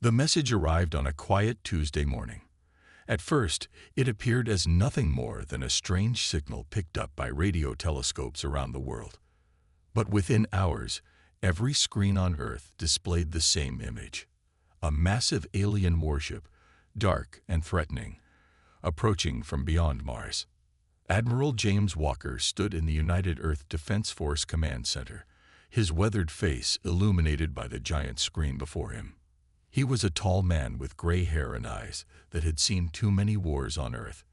The message arrived on a quiet Tuesday morning. At first, it appeared as nothing more than a strange signal picked up by radio telescopes around the world. But within hours, every screen on Earth displayed the same image. A massive alien warship, dark and threatening, approaching from beyond Mars. Admiral James Walker stood in the United Earth Defense Force Command Center, his weathered face illuminated by the giant screen before him. He was a tall man with gray hair and eyes that had seen too many wars on Earth.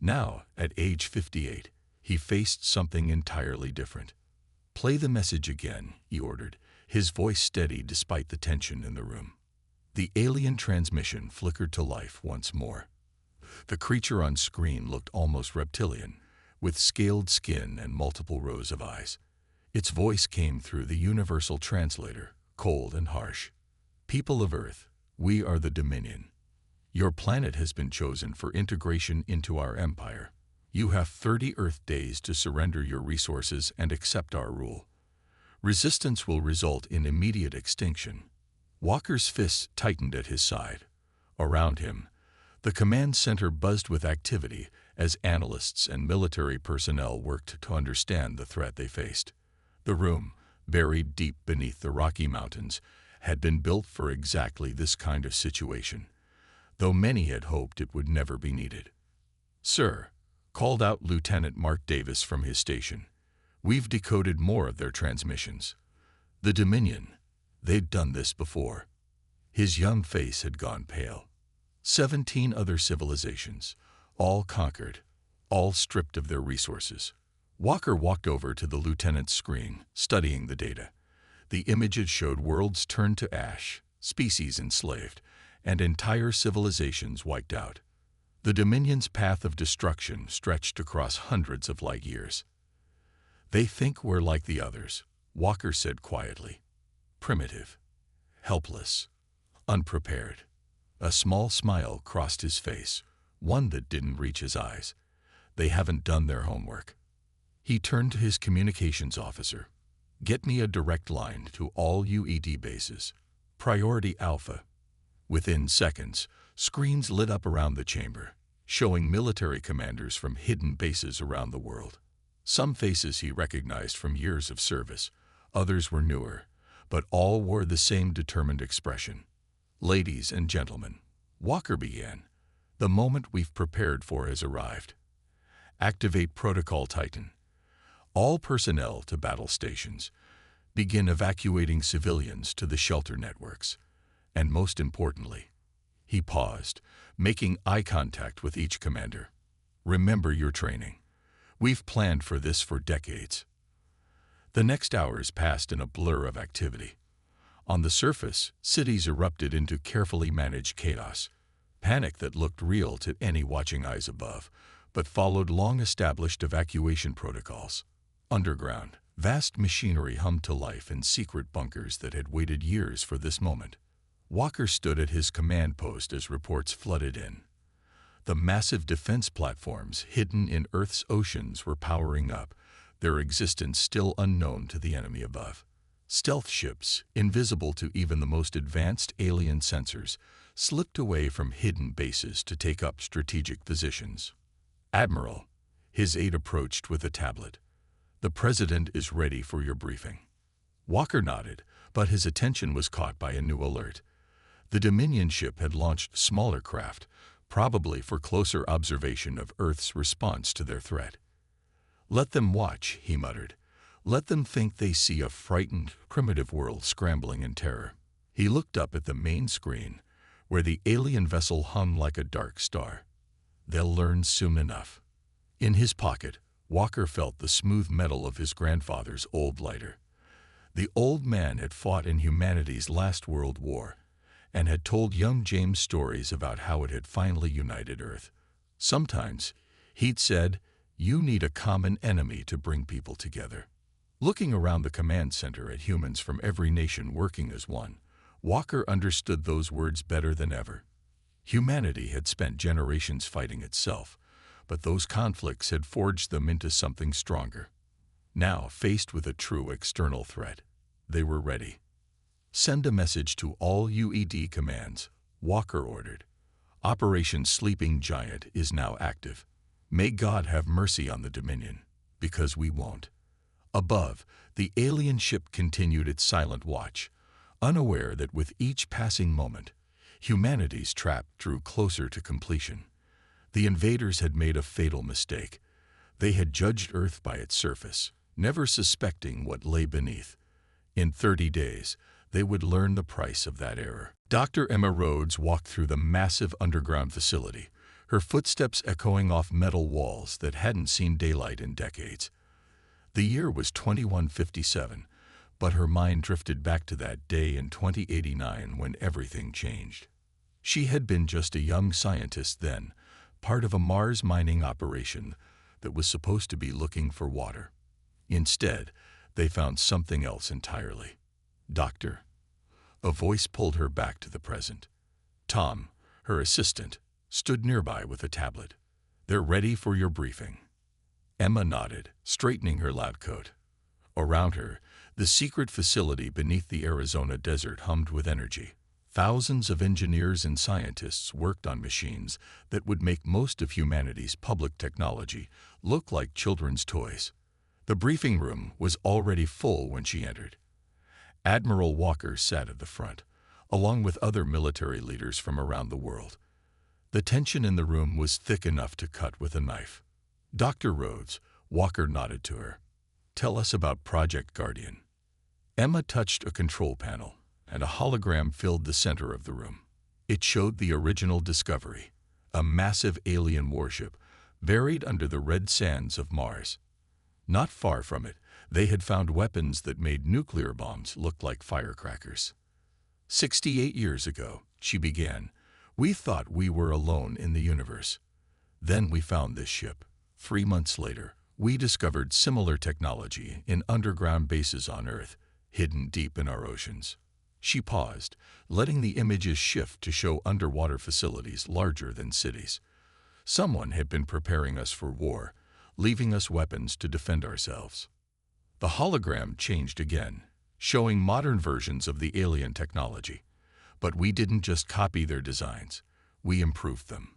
Now, at age 58, he faced something entirely different. "Play the message again," he ordered, his voice steady despite the tension in the room. The alien transmission flickered to life once more. The creature on screen looked almost reptilian, with scaled skin and multiple rows of eyes. Its voice came through the universal translator, cold and harsh. "People of Earth, we are the Dominion. Your planet has been chosen for integration into our empire. You have 30 Earth days to surrender your resources and accept our rule. Resistance will result in immediate extinction." Walker's fist tightened at his side. Around him, the command center buzzed with activity as analysts and military personnel worked to understand the threat they faced. The room, buried deep beneath the Rocky Mountains, had been built for exactly this kind of situation, though many had hoped it would never be needed. "Sir," called out Lieutenant Mark Davis from his station, "we've decoded more of their transmissions. The Dominion, they'd done this before." His young face had gone pale. 17 other civilizations, all conquered, all stripped of their resources. Walker walked over to the lieutenant's screen, studying the data. The images showed worlds turned to ash, species enslaved, and entire civilizations wiped out. The Dominion's path of destruction stretched across hundreds of light years. "They think we're like the others," Walker said quietly. "Primitive, helpless, unprepared." A small smile crossed his face, one that didn't reach his eyes. "They haven't done their homework." He turned to his communications officer. "Get me a direct line to all UED bases. Priority Alpha." Within seconds, screens lit up around the chamber, showing military commanders from hidden bases around the world. Some faces he recognized from years of service, others were newer, but all wore the same determined expression. "Ladies and gentlemen," Walker began, "the moment we've prepared for has arrived. Activate Protocol Titan. All personnel to battle stations. Begin evacuating civilians to the shelter networks. And most importantly," he paused, making eye contact with each commander, "remember your training. We've planned for this for decades." The next hours passed in a blur of activity. On the surface, cities erupted into carefully managed chaos, panic that looked real to any watching eyes above, but followed long-established evacuation protocols. Underground, vast machinery hummed to life in secret bunkers that had waited years for this moment. Walker stood at his command post as reports flooded in. The massive defense platforms hidden in Earth's oceans were powering up, their existence still unknown to the enemy above. Stealth ships, invisible to even the most advanced alien sensors, slipped away from hidden bases to take up strategic positions. "Admiral," his aide approached with a tablet, "the President is ready for your briefing." Walker nodded, but his attention was caught by a new alert. The Dominion ship had launched smaller craft, probably for closer observation of Earth's response to their threat. "Let them watch," he muttered. "Let them think they see a frightened, primitive world scrambling in terror." He looked up at the main screen, where the alien vessel hummed like a dark star. "They'll learn soon enough." In his pocket, Walker felt the smooth metal of his grandfather's old lighter. The old man had fought in humanity's last World War, and had told young James stories about how it had finally united Earth. Sometimes, he'd said, "You need a common enemy to bring people together." Looking around the command center at humans from every nation working as one, Walker understood those words better than ever. Humanity had spent generations fighting itself, but those conflicts had forged them into something stronger. Now, faced with a true external threat, they were ready. "Send a message to all UED commands," Walker ordered. "Operation Sleeping Giant is now active. May God have mercy on the Dominion, because we won't." Above, the alien ship continued its silent watch, unaware that with each passing moment, humanity's trap drew closer to completion. The invaders had made a fatal mistake. They had judged Earth by its surface, never suspecting what lay beneath. In 30 days, they would learn the price of that error. Dr. Emma Rhodes walked through the massive underground facility, her footsteps echoing off metal walls that hadn't seen daylight in decades. The year was 2157, but her mind drifted back to that day in 2089 when everything changed. She had been just a young scientist then, part of a Mars mining operation that was supposed to be looking for water. Instead, they found something else entirely. "Doctor." A voice pulled her back to the present. Tom, her assistant, stood nearby with a tablet. "They're ready for your briefing." Emma nodded, straightening her lab coat. Around her, the secret facility beneath the Arizona desert hummed with energy. Thousands of engineers and scientists worked on machines that would make most of humanity's public technology look like children's toys. The briefing room was already full when she entered. Admiral Walker sat at the front, along with other military leaders from around the world. The tension in the room was thick enough to cut with a knife. "Dr. Rhodes," Walker nodded to her. "Tell us about Project Guardian." Emma touched a control panel, and a hologram filled the center of the room. It showed the original discovery, a massive alien warship buried under the red sands of Mars. Not far from it, they had found weapons that made nuclear bombs look like firecrackers. 68 years ago, she began, we thought we were alone in the universe. Then we found this ship. 3 months later, we discovered similar technology in underground bases on Earth, hidden deep in our oceans. She paused, letting the images shift to show underwater facilities larger than cities. Someone had been preparing us for war, leaving us weapons to defend ourselves. The hologram changed again, showing modern versions of the alien technology. But we didn't just copy their designs, we improved them.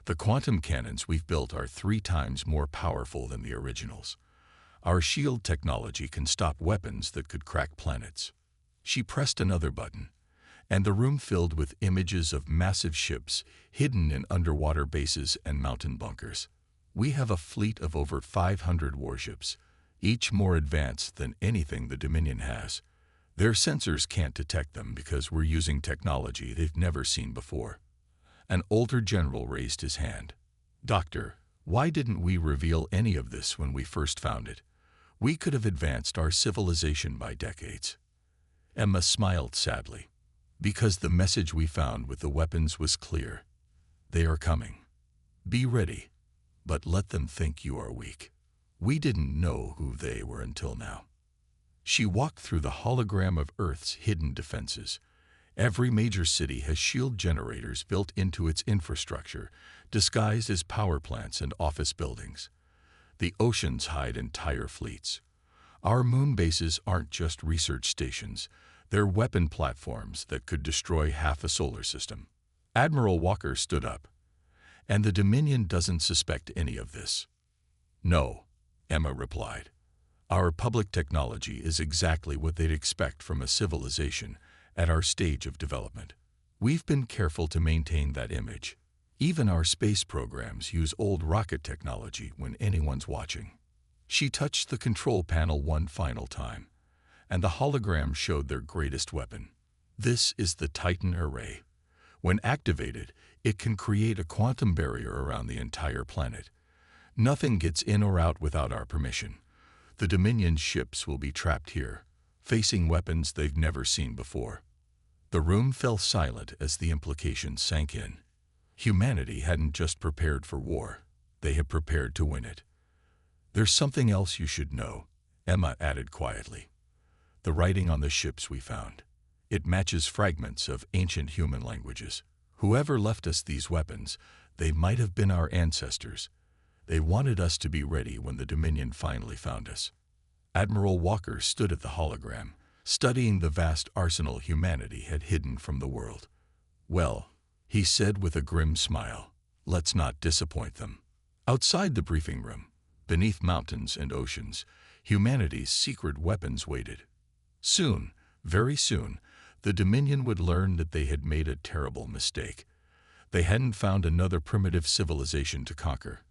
The quantum cannons we've built are 3 times more powerful than the originals. Our shield technology can stop weapons that could crack planets. She pressed another button, and the room filled with images of massive ships hidden in underwater bases and mountain bunkers. We have a fleet of over 500 warships, each more advanced than anything the Dominion has. Their sensors can't detect them because we're using technology they've never seen before. An older general raised his hand. "Doctor, why didn't we reveal any of this when we first found it? We could have advanced our civilization by decades." Emma smiled sadly. "Because the message we found with the weapons was clear. They are coming. Be ready, but let them think you are weak. We didn't know who they were until now." She walked through the hologram of Earth's hidden defenses. Every major city has shield generators built into its infrastructure, disguised as power plants and office buildings. The oceans hide entire fleets. Our moon bases aren't just research stations. They're weapon platforms that could destroy half a solar system. Admiral Walker stood up. "And the Dominion doesn't suspect any of this." "No," Emma replied. "Our public technology is exactly what they'd expect from a civilization at our stage of development. We've been careful to maintain that image. Even our space programs use old rocket technology when anyone's watching." She touched the control panel one final time, and the hologram showed their greatest weapon. This is the Titan Array. When activated, it can create a quantum barrier around the entire planet. Nothing gets in or out without our permission. The Dominion ships will be trapped here, facing weapons they've never seen before. The room fell silent as the implications sank in. Humanity hadn't just prepared for war, they had prepared to win it. "There's something else you should know," Emma added quietly. "The writing on the ships we found. It matches fragments of ancient human languages. Whoever left us these weapons, they might have been our ancestors. They wanted us to be ready when the Dominion finally found us." Admiral Walker stood at the hologram, studying the vast arsenal humanity had hidden from the world. "Well," he said with a grim smile, "let's not disappoint them." Outside the briefing room, beneath mountains and oceans, humanity's secret weapons waited. Soon, very soon, the Dominion would learn that they had made a terrible mistake. They hadn't found another primitive civilization to conquer.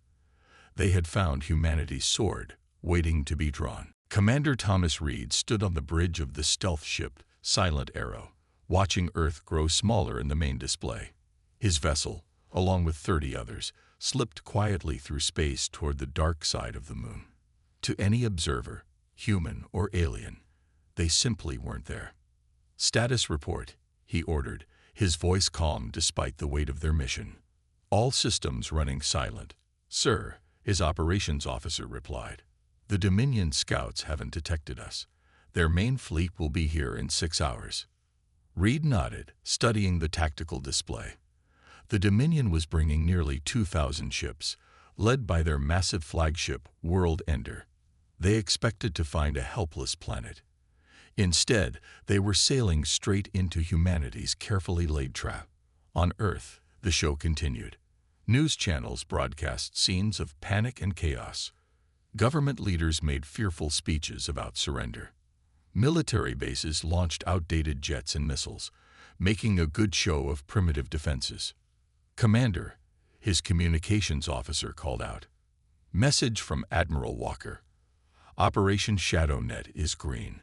They had found humanity's sword, waiting to be drawn. Commander Thomas Reed stood on the bridge of the stealth ship Silent Arrow, watching Earth grow smaller in the main display. His vessel, along with 30 others, slipped quietly through space toward the dark side of the moon. To any observer, human or alien, they simply weren't there. "Status report," he ordered, his voice calm despite the weight of their mission. "All systems running silent." "Sir," his operations officer replied. "The Dominion scouts haven't detected us. Their main fleet will be here in 6 hours." Reed nodded, studying the tactical display. The Dominion was bringing nearly 2,000 ships, led by their massive flagship, World Ender. They expected to find a helpless planet. Instead, they were sailing straight into humanity's carefully laid trap. On Earth, the show continued. News channels broadcast scenes of panic and chaos. Government leaders made fearful speeches about surrender. Military bases launched outdated jets and missiles, making a good show of primitive defenses. "Commander," his communications officer called out. "Message from Admiral Walker. Operation ShadowNet is green."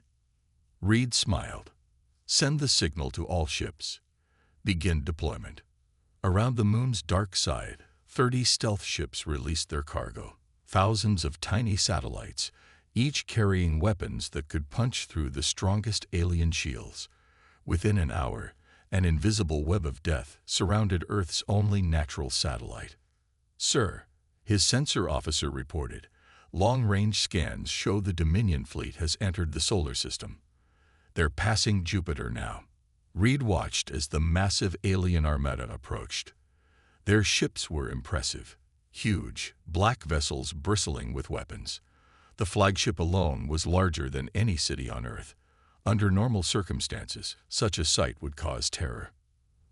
Reed smiled. "Send the signal to all ships. Begin deployment." Around the moon's dark side, 30 stealth ships released their cargo. Thousands of tiny satellites, each carrying weapons that could punch through the strongest alien shields. Within an hour, an invisible web of death surrounded Earth's only natural satellite. "Sir," his sensor officer reported, "long-range scans show the Dominion fleet has entered the solar system. They're passing Jupiter now." Reed watched as the massive alien armada approached. Their ships were impressive, huge, black vessels bristling with weapons. The flagship alone was larger than any city on Earth. Under normal circumstances, such a sight would cause terror.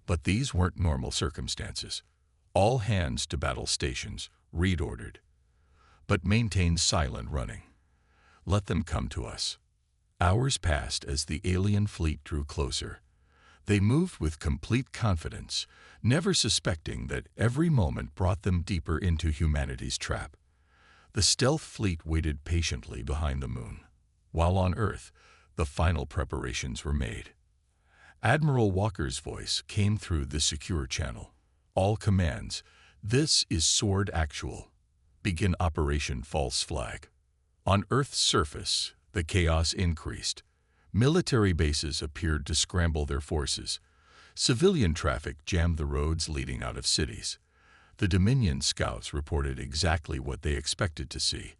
But these weren't normal circumstances. "All hands to battle stations," Reed ordered. "But maintain silent running. Let them come to us." Hours passed as the alien fleet drew closer. They moved with complete confidence, never suspecting that every moment brought them deeper into humanity's trap. The stealth fleet waited patiently behind the moon, while on Earth, the final preparations were made. Admiral Walker's voice came through the secure channel. "All commands, this is Sword Actual. Begin Operation False Flag." On Earth's surface, the chaos increased. Military bases appeared to scramble their forces. Civilian traffic jammed the roads leading out of cities. The Dominion scouts reported exactly what they expected to see: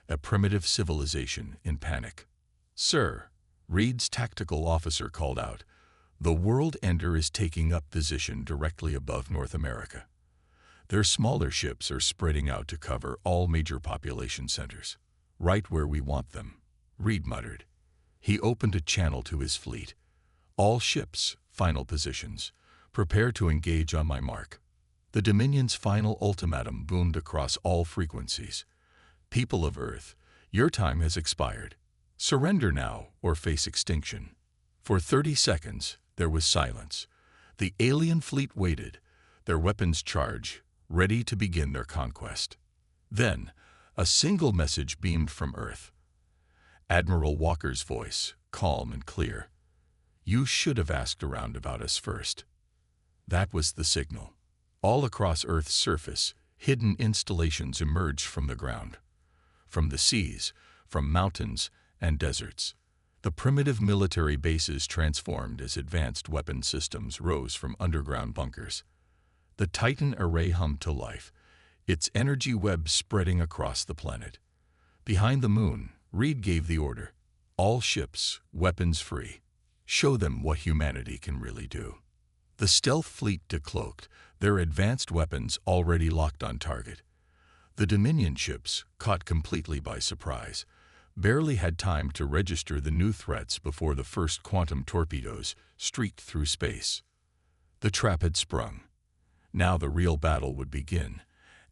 a primitive civilization in panic. "Sir," Reed's tactical officer called out, "the World Ender is taking up position directly above North America. Their smaller ships are spreading out to cover all major population centers. Right where we want them," Reed muttered. He opened a channel to his fleet. "All ships, final positions. Prepare to engage on my mark." The Dominion's final ultimatum boomed across all frequencies. "People of Earth, your time has expired. Surrender now or face extinction." For 30 seconds, there was silence. The alien fleet waited, their weapons charged, ready to begin their conquest. Then, a single message beamed from Earth. Admiral Walker's voice, calm and clear. "You should have asked around about us first." That was the signal. All across Earth's surface, hidden installations emerged from the ground. From the seas, from mountains and deserts. The primitive military bases transformed as advanced weapon systems rose from underground bunkers. The Titan array hummed to life, its energy web spreading across the planet. Behind the moon, Reed gave the order: "All ships, weapons free. Show them what humanity can really do." The stealth fleet decloaked, their advanced weapons already locked on target. The Dominion ships, caught completely by surprise, barely had time to register the new threats before the first quantum torpedoes streaked through space. The trap had sprung. Now the real battle would begin,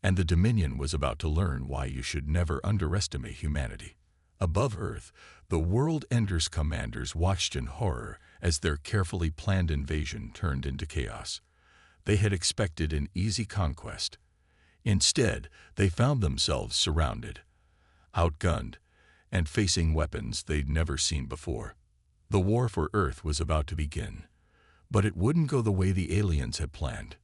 and the Dominion was about to learn why you should never underestimate humanity. Above Earth, the World Enders commanders watched in horror as their carefully planned invasion turned into chaos. They had expected an easy conquest. Instead, they found themselves surrounded, outgunned, and facing weapons they'd never seen before. The war for Earth was about to begin, but it wouldn't go the way the aliens had planned.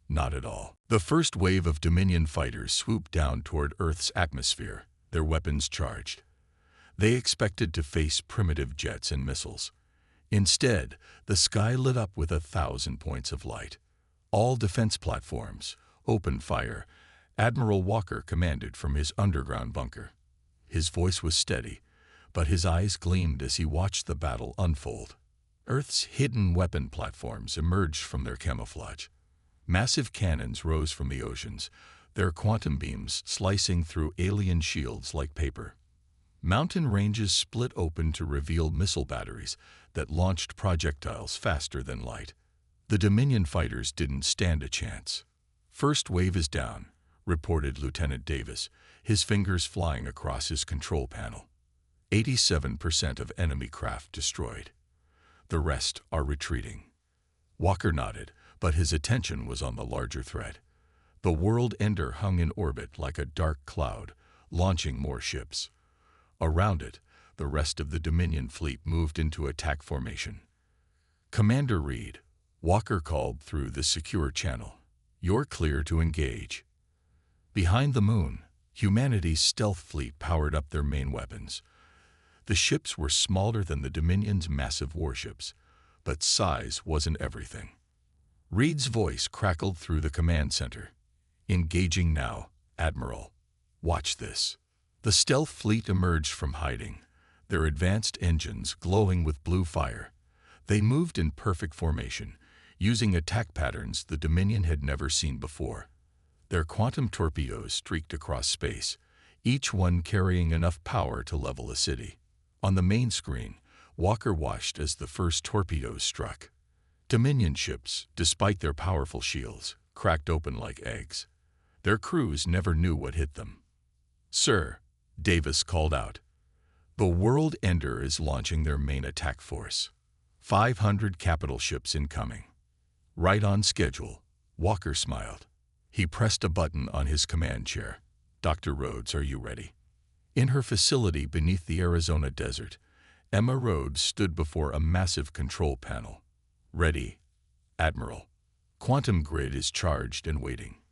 Not at all. The first wave of Dominion fighters swooped down toward Earth's atmosphere, their weapons charged. They expected to face primitive jets and missiles. Instead, the sky lit up with 1,000 points of light. All defense platforms opened fire. Admiral Walker commanded from his underground bunker. His voice was steady, but his eyes gleamed as he watched the battle unfold. Earth's hidden weapon platforms emerged from their camouflage. Massive cannons rose from the oceans, their quantum beams slicing through alien shields like paper. Mountain ranges split open to reveal missile batteries that launched projectiles faster than light. The Dominion fighters didn't stand a chance. "First wave is down," reported Lieutenant Davis, his fingers flying across his control panel. 87% of enemy craft destroyed. The rest are retreating. Walker nodded, but his attention was on the larger threat. The World Ender hung in orbit like a dark cloud, launching more ships. Around it, the rest of the Dominion fleet moved into attack formation. "Commander Reed," Walker called through the secure channel, "you're clear to engage." Behind the moon, humanity's stealth fleet powered up their main weapons. The ships were smaller than the Dominion's massive warships, but size wasn't everything. Reed's voice crackled through the command center. "Engaging now, Admiral. Watch this." The stealth fleet emerged from hiding, their advanced engines glowing with blue fire. They moved in perfect formation, using attack patterns the Dominion had never seen before. Their quantum torpedoes streaked across space, each one carrying enough power to level a city. On the main screen, Walker watched as the first torpedoes struck. Dominion ships, despite their powerful shields, cracked open like eggs. Their crews never knew what hit them. "Sir," Davis called out, "the World Ender is launching their main attack force. 500 capital ships incoming." "Right on schedule," Walker smiled. He pressed a button on his command chair. "Dr. Rhodes, are you ready?" In her facility beneath the Arizona desert, Emma Rhodes stood before a massive control panel. "Ready, Admiral. Quantum grid is charged and waiting."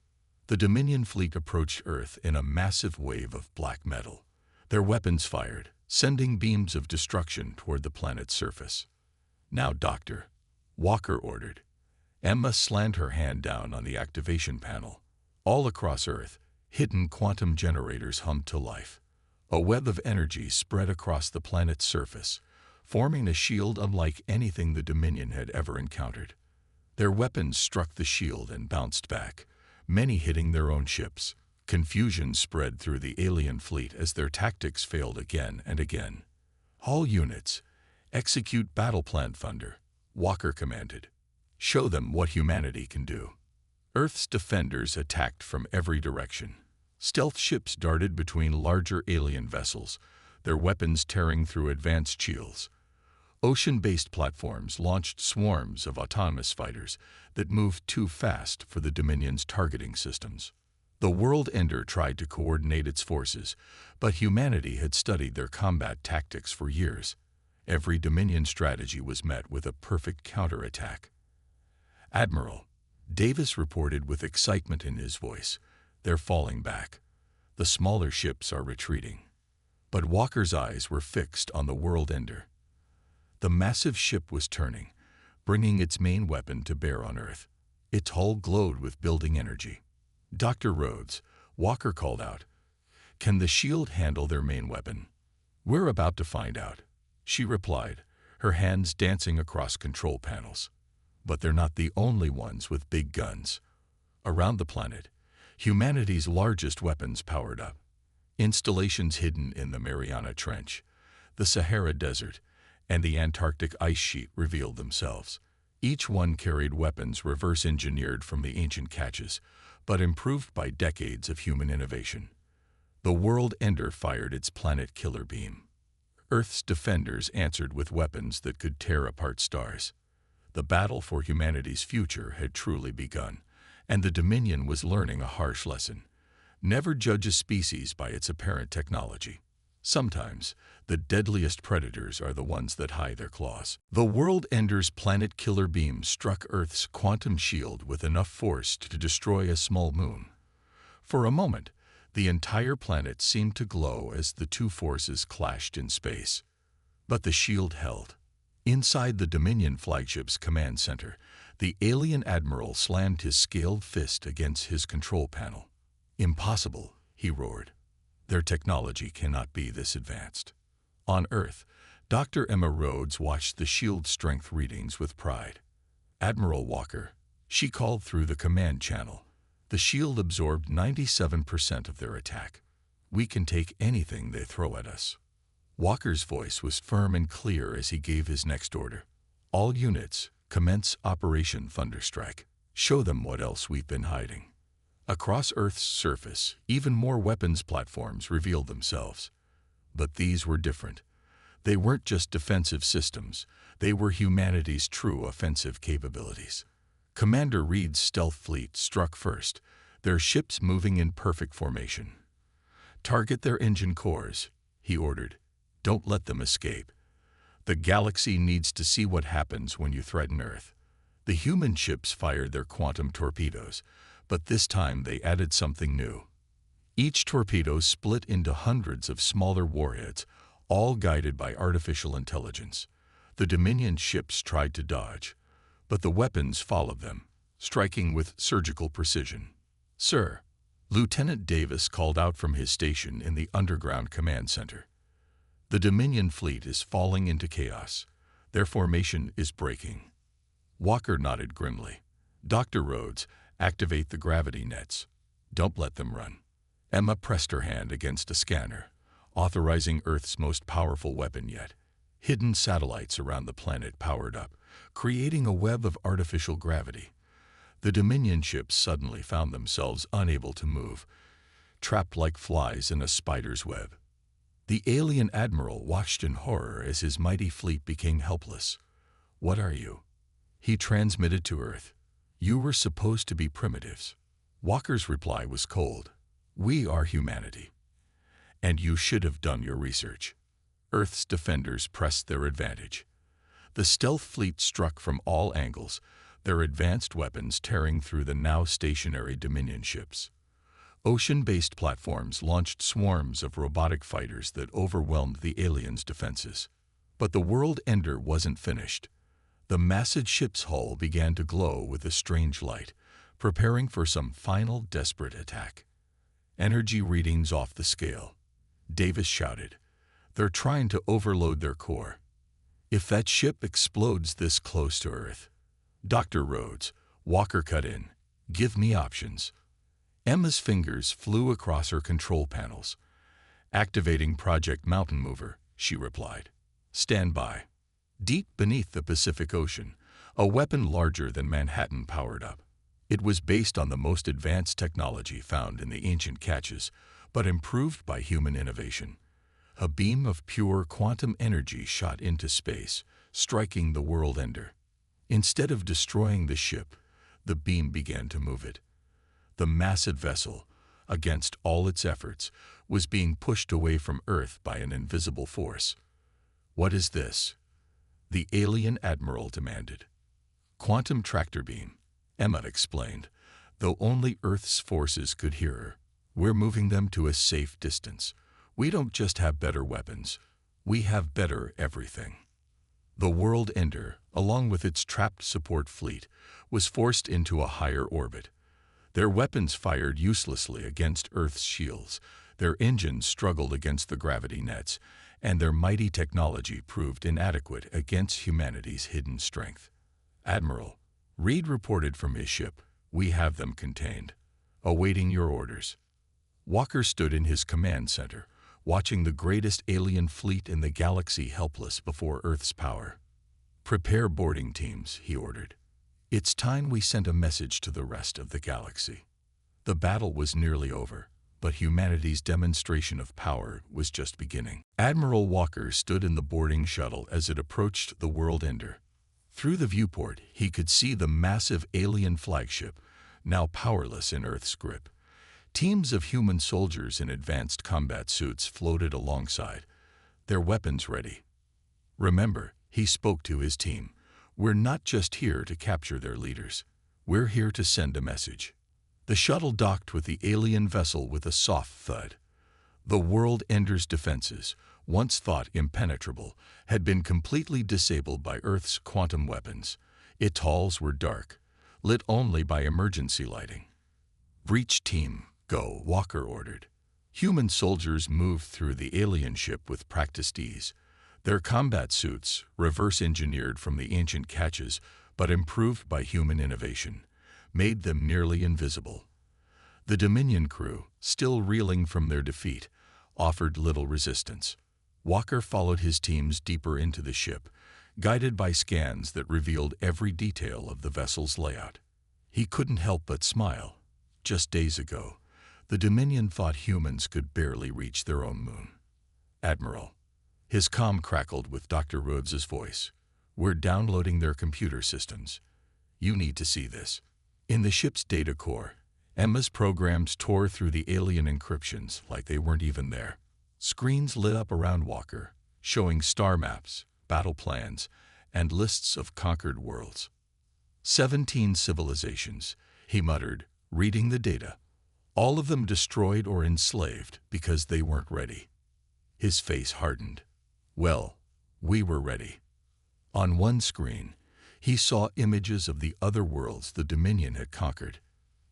The Dominion fleet approached Earth in a massive wave of black metal. Their weapons fired, sending beams of destruction toward the planet's surface. "Now, Doctor," Walker ordered. Emma slammed her hand down on the activation panel. All across Earth, hidden quantum generators hummed to life. A web of energy spread across the planet's surface, forming a shield unlike anything the Dominion had ever encountered. Their weapons struck the shield and bounced back, many hitting their own ships. Confusion spread through the alien fleet as their tactics failed again and again. "All units, execute Battle Plan Thunder," Walker commanded. "Show them what humanity can do." Earth's defenders attacked from every direction. Stealth ships darted between larger alien vessels, their weapons tearing through advanced shields. Ocean-based platforms launched swarms of autonomous fighters that moved too fast for the Dominion's targeting systems. The World Ender tried to coordinate its forces, but humanity had studied their combat tactics for years. Every Dominion strategy was met with a perfect counterattack. "Admiral," Davis reported with excitement in his voice, "they're falling back. The smaller ships are retreating." But Walker's eyes were fixed on the World Ender. The massive ship was turning, bringing its main weapon to bear on Earth. Its hull glowed with building energy. "Dr. Rhodes," Walker called out, "can the shield handle their main weapon?" "We're about to find out," she replied, her hands dancing across control panels. But they're not the only ones with big guns. Around the planet, humanity's largest weapons powered up. Installations hidden in the Mariana Trench, the Sahara Desert, and the Antarctic ice sheet revealed themselves. Each one carried weapons reverse-engineered from the ancient caches, but improved by decades of human innovation. The World Ender fired its planet killer beam. Earth's defenders answered with weapons that could tear apart stars. The battle for humanity's future had truly begun, and the Dominion was learning a harsh lesson. Never judge a species by its apparent technology. Sometimes, the deadliest predators are the ones that hide their claws. The World Ender's planet killer beam struck Earth's quantum shield with enough force to destroy a small moon. For a moment, the entire planet seemed to glow as the two forces clashed in space. But the shield held. Inside the Dominion flagship's command center, the alien admiral slammed his scaled fist against his control panel. "Impossible," he roared. "Their technology cannot be this advanced." On Earth, Dr. Emma Rhodes watched the shield strength readings with pride. "Admiral Walker," she called through the command channel, "the shield absorbed 97% of their attack. We can take anything they throw at us." Walker's voice was firm and clear as he gave his next order. "All units, commence Operation Thunderstrike. Show them what else we've been hiding." Across Earth's surface, even more weapons platforms revealed themselves. But these were different. They weren't just defensive systems, they were humanity's true offensive capabilities. Commander Reed's stealth fleet struck first, their ships moving in perfect formation. "Target their engine cores," he ordered. "Don't let them escape. The galaxy needs to see what happens when you threaten Earth." The human ships fired their quantum torpedoes, but this time they added something new. Each torpedo split into hundreds of smaller warheads, all guided by artificial intelligence. The Dominion ships tried to dodge, but the weapons followed them, striking with surgical precision. "Sir," Lieutenant Davis called out from his station in the underground command center. "The Dominion fleet is falling into chaos. Their formation is breaking." Walker nodded grimly. "Dr. Rhodes, activate the gravity nets. Don't let them run." Emma pressed her hand against a scanner, authorizing Earth's most powerful weapon yet. Hidden satellites around the planet powered up, creating a web of artificial gravity. The Dominion ships suddenly found themselves unable to move, trapped like flies in a spider's web. The alien admiral watched in horror as his mighty fleet became helpless. "What are you?" he transmitted to Earth. "You were supposed to be primitives." Walker's reply was cold. "We are humanity. And you should have done your research." Earth's defenders pressed their advantage. The stealth fleet struck from all angles, their advanced weapons tearing through the now stationary Dominion ships. Ocean-based platforms launched swarms of robotic fighters that overwhelmed the aliens' defenses. But the World Ender wasn't finished. The massive ship's hull began to glow with a strange light, preparing for some final desperate attack. "Energy readings off the scale," Davis shouted. "They're trying to overload their core. If that ship explodes this close to Earth..." "Dr. Rhodes," Walker cut in. "Give me options." Emma's fingers flew across her control panels. "Activating Project Mountain Mover," she replied. "Stand by." Deep beneath the Pacific Ocean, a weapon larger than Manhattan powered up. It was based on the most advanced technology found in the ancient caches, but improved by human innovation. A beam of pure quantum energy shot into space, striking the World Ender. Instead of destroying the ship, the beam began to move it. The massive vessel, against all its efforts, was being pushed away from Earth by an invisible force. "What is this?" the alien admiral demanded. "Quantum tractor beam," Emma explained, though only Earth's forces could hear her. "We're moving them to a safe distance. We don't just have better weapons, we have better everything." The World Ender, along with its trapped support fleet, was forced into a higher orbit. Their weapons fired uselessly against Earth's shields, their engines struggled against the gravity nets, and their mighty technology proved inadequate against humanity's hidden strength. "Admiral," Reed reported from his ship, "we have them contained. Awaiting your orders." Walker stood in his command center, watching the greatest alien fleet in the galaxy helpless before Earth's power. "Prepare boarding teams," he ordered. "It's time we sent a message to the rest of the galaxy." The battle was nearly over, but humanity's demonstration of power was just beginning. Admiral Walker stood in the boarding shuttle as it approached the world ender. Through the viewport, he could see the massive alien flagship, now powerless in Earth's grip. Teams of human soldiers in advanced combat suits floated alongside, their weapons ready. "Remember," he spoke to his team, "we're not just here to capture their leaders. We're here to send a message." The shuttle docked with the alien vessel with a soft thud. The world ender's defenses, once thought impenetrable, had been completely disabled by Earth's quantum weapons. Its halls were dark, lit only by emergency lighting. "Breach team, go," Walker ordered. Human soldiers moved through the alien ship with practiced ease. Their combat suits, reverse-engineered from the ancient catches but improved by human innovation, made them nearly invisible. The Dominion crew, still reeling from their defeat, offered little resistance. Walker followed his teams deeper into the ship, guided by scans that revealed every detail of the vessel's layout. He couldn't help but smile. Just days ago, the Dominion thought humans could barely reach their own moon. "Admiral," his comm crackled with Dr. Rhodes's voice, "we're downloading their computer systems. You need to see this." In the ship's data core, Emma's programs tore through the alien encryptions like they weren't even there. Screens lit up around Walker, showing star maps, battle plans, and lists of conquered worlds. 17 civilizations, he muttered, reading the data. All of them destroyed or enslaved because they weren't ready. His face hardened. Well, we were ready. On one screen, he saw images of the other worlds the Dominion had conquered.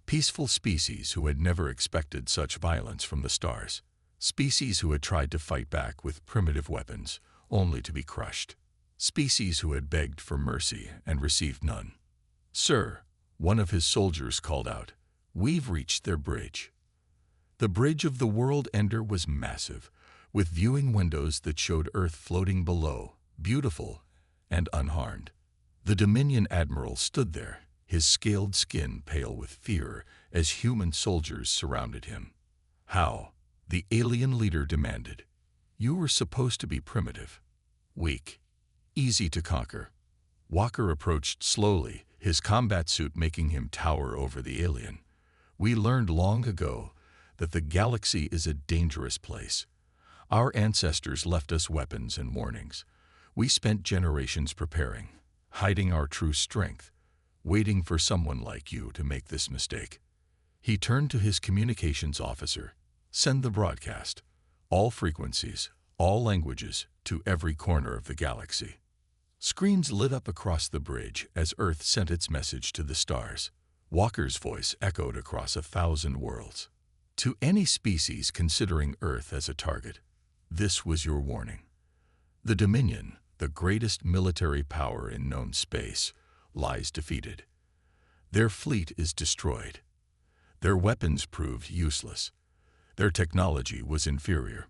Peaceful species who had never expected such violence from the stars. Species who had tried to fight back with primitive weapons, only to be crushed. Species who had begged for mercy and received none. "Sir," one of his soldiers called out, "we've reached their bridge." The bridge of the world ender was massive, with viewing windows that showed Earth floating below, beautiful and unharmed. The Dominion admiral stood there, his scaled skin pale with fear as human soldiers surrounded him. "How?" the alien leader demanded. "You were supposed to be primitive, weak, easy to conquer." Walker approached slowly, his combat suit making him tower over the alien. "We learned long ago that the galaxy is a dangerous place. Our ancestors left us weapons and warnings. We spent generations preparing, hiding our true strength, waiting for someone like you to make this mistake." He turned to his communications officer. "Send the broadcast, all frequencies, all languages, to every corner of the galaxy." Screens lit up across the bridge as Earth sent its message to the stars. Walker's voice echoed across 1,000 worlds. "To any species considering Earth as a target, this was your warning. The Dominion, the greatest military power in known space, lies defeated. Their fleet is destroyed. Their weapons proved useless. Their technology was inferior."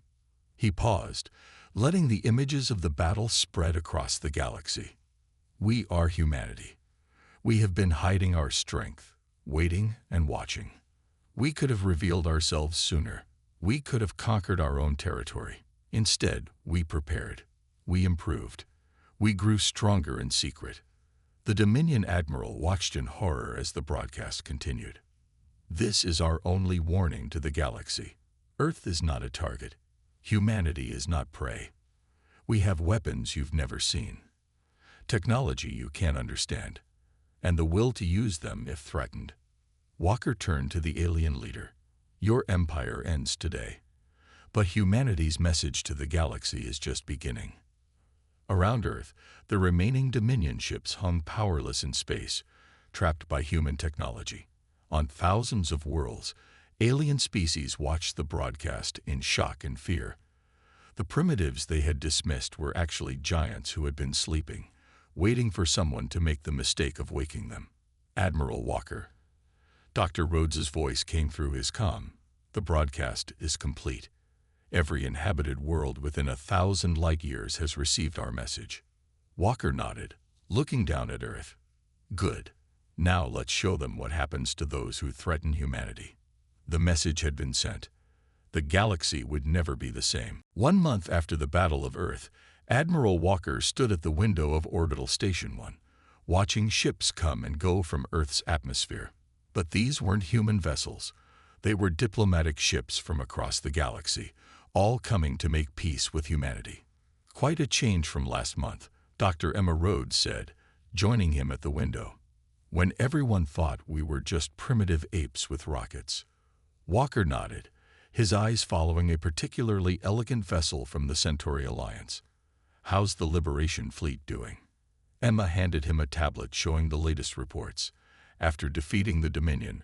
He paused, letting the images of the battle spread across the galaxy. "We are humanity. We have been hiding our strength, waiting and watching. We could have revealed ourselves sooner. We could have conquered our own territory. Instead, we prepared. We improved. We grew stronger in secret." The Dominion admiral watched in horror as the broadcast continued. "This is our only warning to the galaxy. Earth is not a target. Humanity is not prey. We have weapons you've never seen, technology you can't understand, and the will to use them if threatened." Walker turned to the alien leader. "Your empire ends today, but humanity's message to the galaxy is just beginning." Around Earth, the remaining Dominion ships hung powerless in space, trapped by human technology. On thousands of worlds, alien species watched the broadcast in shock and fear. The primitives they had dismissed were actually giants who had been sleeping, waiting for someone to make the mistake of waking them. "Admiral Walker." Dr. Rhodes's voice came through his comm. The broadcast is complete. Every inhabited world within 1,000 light-years has received our message. Walker nodded, looking down at Earth. Good. Now let's show them what happens to those who threaten humanity. The message had been sent. The galaxy would never be the same. 1 month after the Battle of Earth, Admiral Walker stood at the window of Orbital Station 1, watching ships come and go from Earth's atmosphere. But these weren't human vessels. They were diplomatic ships from across the galaxy, all coming to make peace with humanity. Quite a change from last month, Dr. Emma Rhodes said, joining him at the window. When everyone thought we were just primitive apes with rockets. Walker nodded, his eyes following a particularly elegant vessel from the Centauri Alliance. How's the Liberation Fleet doing? Emma handed him a tablet showing the latest reports. After defeating the Dominion,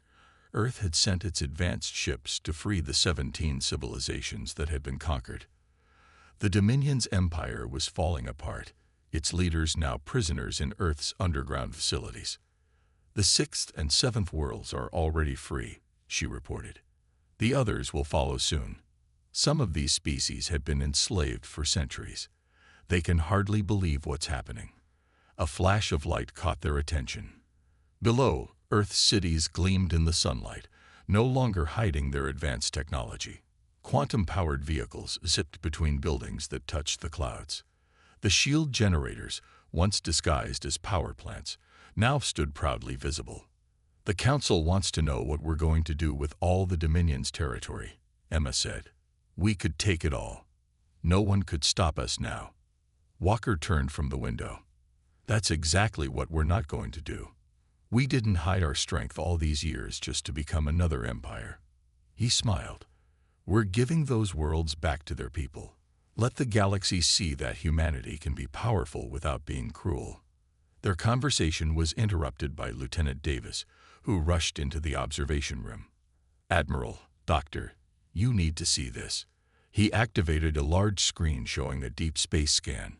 Earth had sent its advanced ships to free the 17 civilizations that had been conquered. The Dominion's empire was falling apart, its leaders now prisoners in Earth's underground facilities. The 6th and 7th worlds are already free, she reported. The others will follow soon. Some of these species had been enslaved for centuries. They can hardly believe what's happening. A flash of light caught their attention. Below, Earth's cities gleamed in the sunlight, no longer hiding their advanced technology. Quantum-powered vehicles zipped between buildings that touched the clouds. The shield generators, once disguised as power plants, now stood proudly visible. The Council wants to know what we're going to do with all the Dominion's territory, Emma said. We could take it all. No one could stop us now. Walker turned from the window. That's exactly what we're not going to do. We didn't hide our strength all these years just to become another empire. He smiled. We're giving those worlds back to their people. Let the galaxy see that humanity can be powerful without being cruel. Their conversation was interrupted by Lieutenant Davis, who rushed into the observation room. Admiral, Doctor, you need to see this. He activated a large screen showing a deep space scan.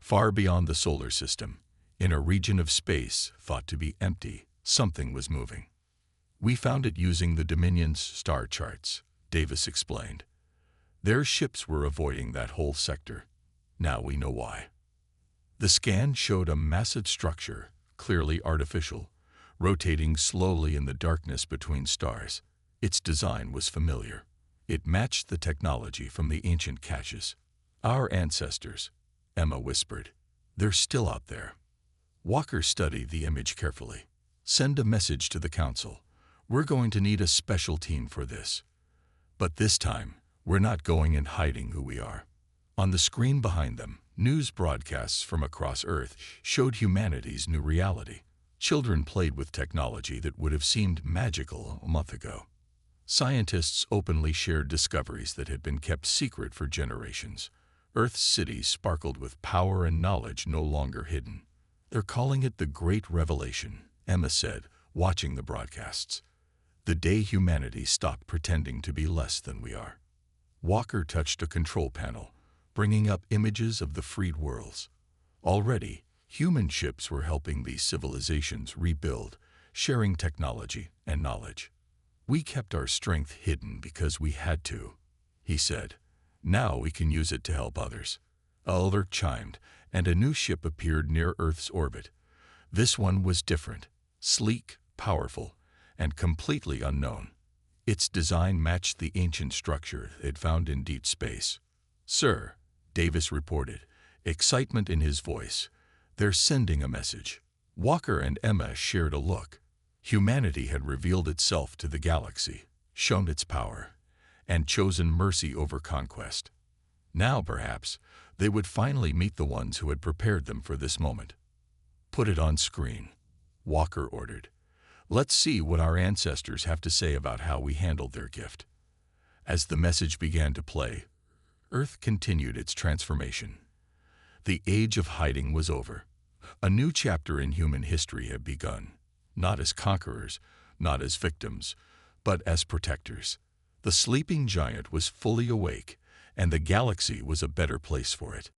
Far beyond the solar system, in a region of space thought to be empty, something was moving. We found it using the Dominion's star charts, Davis explained. Their ships were avoiding that whole sector. Now we know why. The scan showed a massive structure, clearly artificial, rotating slowly in the darkness between stars. Its design was familiar. It matched the technology from the ancient caches. Our ancestors, Emma whispered. They're still out there. Walker studied the image carefully. Send a message to the Council. We're going to need a special team for this. But this time, we're not going and hiding who we are. On the screen behind them, news broadcasts from across Earth showed humanity's new reality. Children played with technology that would have seemed magical a month ago. Scientists openly shared discoveries that had been kept secret for generations. Earth's cities sparkled with power and knowledge no longer hidden. They're calling it the Great Revelation, Emma said, watching the broadcasts. The day humanity stopped pretending to be less than we are. Walker touched a control panel, bringing up images of the freed worlds. Already, human ships were helping these civilizations rebuild, sharing technology and knowledge. We kept our strength hidden because we had to, he said. Now we can use it to help others. A alert chimed, and a new ship appeared near Earth's orbit. This one was different, sleek, powerful, and completely unknown. Its design matched the ancient structure they'd found in deep space. Sir, Davis reported, excitement in his voice. They're sending a message. Walker and Emma shared a look. Humanity had revealed itself to the galaxy, shown its power, and chosen mercy over conquest. Now, perhaps, they would finally meet the ones who had prepared them for this moment. Put it on screen, Walker ordered. Let's see what our ancestors have to say about how we handled their gift. As the message began to play, Earth continued its transformation. The age of hiding was over. A new chapter in human history had begun, not as conquerors, not as victims, but as protectors. The sleeping giant was fully awake, and the galaxy was a better place for it.